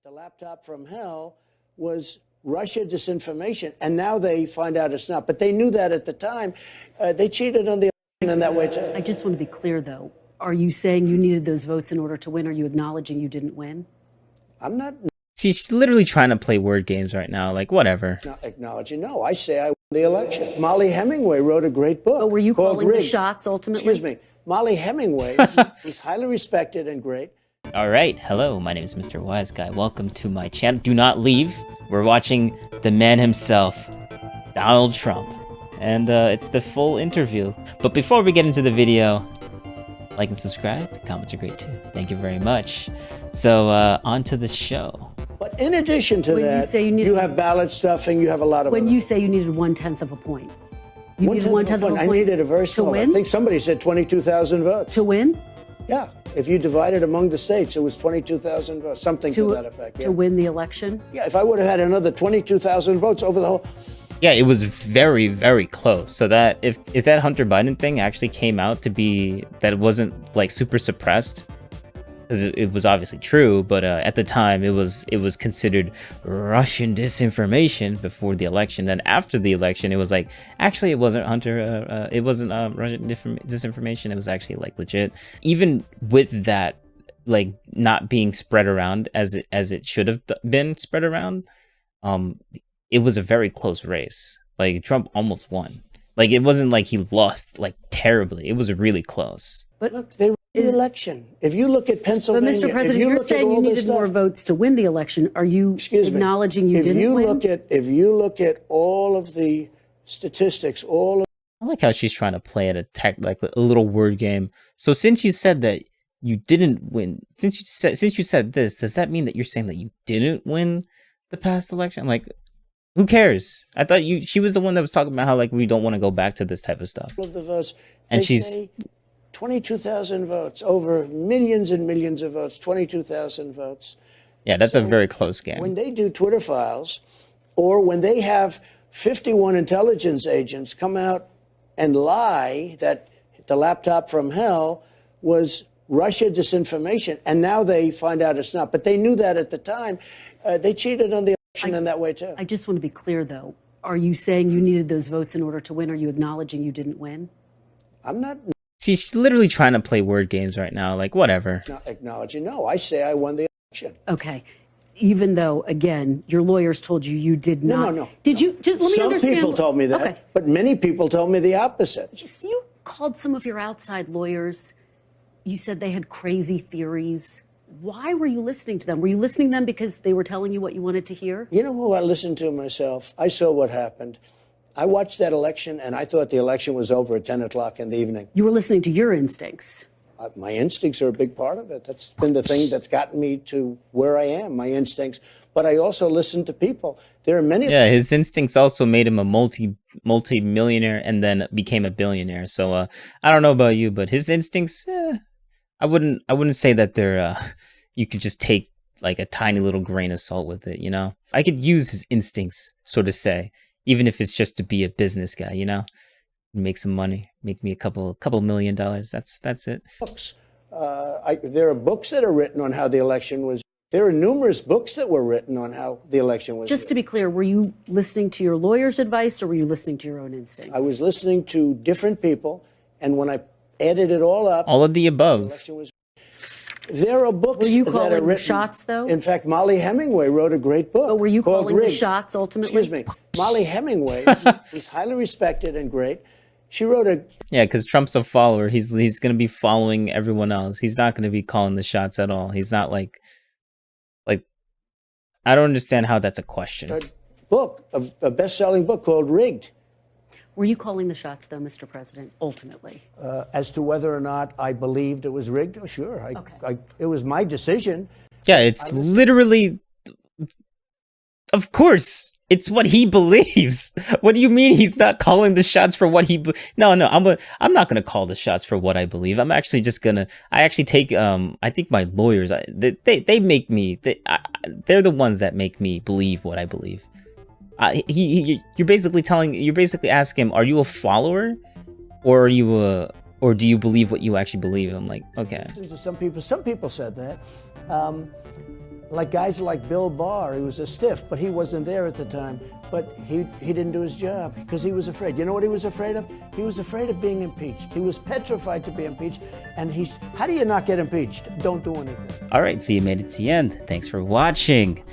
The laptop from hell was Russia disinformation, and now they find out it's not. But they knew that at the time. They cheated on the election in that way, too. I just want to be clear, though. Are you saying you needed those votes in order to win? Are you acknowledging you didn't win? I'm not. She's literally trying to play word games right now. Like, whatever. Not acknowledging. No, I say I won the election. Molly Hemingway wrote a great book. But were you called calling Rigged. the shots ultimately? Excuse me. Molly Hemingway was highly respected and great. All right. Hello, my name is Mr. Wise Guy. Welcome to my channel. Do not leave. We're watching the man himself, Donald Trump. And it's the full interview. But before we get into the video, like and subscribe. The comments are great too. Thank you very much. So on to the show. But in addition to When you that, say you need- you have ballot stuffing, you have a lot of When other- you say you needed 1/10 of a point, you needed 1/10 of a point. I needed a very to small. I win. think somebody said 22,000 votes. To win, Yeah, if you divide it among the states, it was 22,000 votes, something to that effect. Yeah. to win the election. Yeah, if I would have had another 22,000 votes over the whole. Yeah, it was very, very close. So that if that Hunter Biden thing actually came out to be that it wasn't like super suppressed, because it was obviously true, but at the time it was considered Russian disinformation before the election. Then after the election, it was like actually it wasn't it wasn't Russian disinformation. It was actually like legit. Even with that, like not being spread around as it should have been spread around, it was a very close race. Like Trump almost won. Like it wasn't like he lost like terribly. It was really close. But Look, they won the election. If you look at But Pennsylvania, Mr. President, if you you're look saying at you all this needed more stuff, votes to win the election. Are you acknowledging you didn't win? if you look at all of the statistics, all of I like how she's trying to play at like a little word game. So since you said that you didn't win, since you said this, does that mean that you're saying that you didn't win the past election? Like, who cares? I thought she was the one that was talking about how like we don't want to go back to this type of stuff. of the votes, And they she's say 22,000 votes, over millions and millions of votes, 22,000 votes. yeah, that's a very close game. When they do Twitter files, or when they have 51 intelligence agents come out and lie that the laptop from hell was Russia disinformation, and now they find out it's not. But they knew that at the time. They cheated on the election in that way, too. I just want to be clear, though. Are you saying you needed those votes in order to win? Are you acknowledging you didn't win? I'm not She's literally trying to play word games right now. Like, whatever. acknowledging. No, I say I won the election. Okay. Even though, again, your lawyers told you you did not. No. Did you just let me Some understand? people told me that, Okay. but many people told me the opposite. Just, you called some of your outside lawyers. You said they had crazy theories. Why were you listening to them? Were you listening to them because they were telling you what you wanted to hear? You know who I listened to myself? I saw what happened. I watched that election, and I thought the election was over at 10 o'clock in the evening. You were listening to your instincts. My instincts are a big part of it. That's been the thing that's gotten me to where I am, my instincts. But I also listen to people. There are many. Yeah, his instincts also made him a multi-millionaire and then became a billionaire. So I don't know about you, but his instincts, I wouldn't say that they're you could just take like a tiny little grain of salt with it, you know? I could use his instincts, so to say, even if it's just to be a business guy, you know? Make some money, make me a couple $1 million. That's it. Books. There are books that are written on how the election was. There are numerous books that were written on how the election was. Just to be clear, were you listening to your lawyer's advice or were you listening to your own instincts? I was listening to different people, and when I added it all up, All of the above. election was. There are books Were you that calling are the written. shots, though? In fact, Molly Hemingway wrote a great book. But were you called calling the Rigged. shots ultimately? Excuse me. Molly Hemingway was highly respected and great. She wrote a. Yeah, because Trump's a follower. He's gonna be following everyone else. He's not gonna be calling the shots at all. He's not like I don't understand how that's a question. book, a best-selling book called Rigged. Were you calling the shots, though, Mr. President, ultimately? As to whether or not I believed it was rigged, oh, sure. Okay. It was my decision. Yeah, it's literally, of course, it's what he believes. What do you mean he's not calling the shots for what he? No, I'm not gonna call the shots for what I believe. I'm actually just gonna. I actually take. I think my lawyers. They make me. They're the ones that make me believe what I believe. You're basically asking him, are you a follower, or are you or do you believe what you actually believe? I'm like, okay. To some people said that. like guys like Bill Barr, he was a stiff, but he wasn't there at the time. But he didn't do his job because he was afraid. You know what he was afraid of? He was afraid of being impeached. He was petrified to be impeached. And how do you not get impeached? Don't do anything. All right, so you made it to the end. Thanks for watching.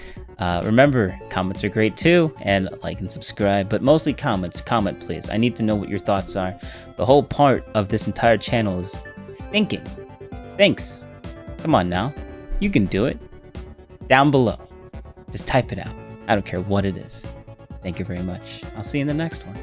Remember, comments are great too, and like and subscribe, but mostly comments. Comment, please. I need to know what your thoughts are. The whole part of this entire channel is thinking. Thanks. Come on now. You can do it. Down below. Just type it out. I don't care what it is. Thank you very much. I'll see you in the next one.